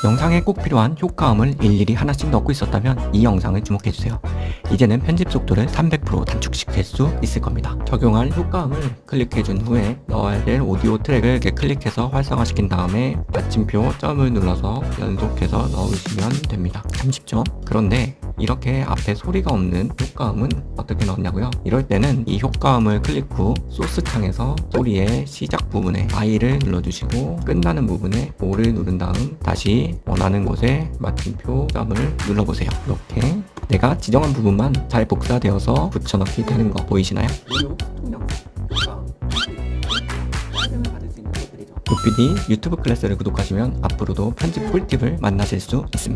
영상에 꼭 필요한 효과음을 일일이 하나씩 넣고 있었다면 이 영상을 주목해주세요. 이제는 편집 속도를 300% 단축시킬 수 있을 겁니다. 적용할 효과음을 클릭해준 후에 넣어야 될 오디오 트랙을 이렇게 클릭해서 활성화시킨 다음에 받침표 점을 눌러서 연속해서 넣으시면 됩니다. 참 쉽죠? 그런데 이렇게 앞에 소리가 없는 효과음은 어떻게 넣냐고요? 이럴 때는 이 효과음을 클릭 후 소스 창에서 소리의 시작 부분에 I를 눌러주시고 끝나는 부분에 O를 누른 다음 다시 원하는 곳에 마침표 점을 눌러보세요. 이렇게 내가 지정한 부분만 잘 복사되어서 붙여넣기 되는 거 보이시나요? 무료 통역 효과음 설명을 받을 수 있는 것들이죠. 굿PD 유튜브 클래스를 구독하시면 앞으로도 편집 꿀팁을 만나실 수 있습니다.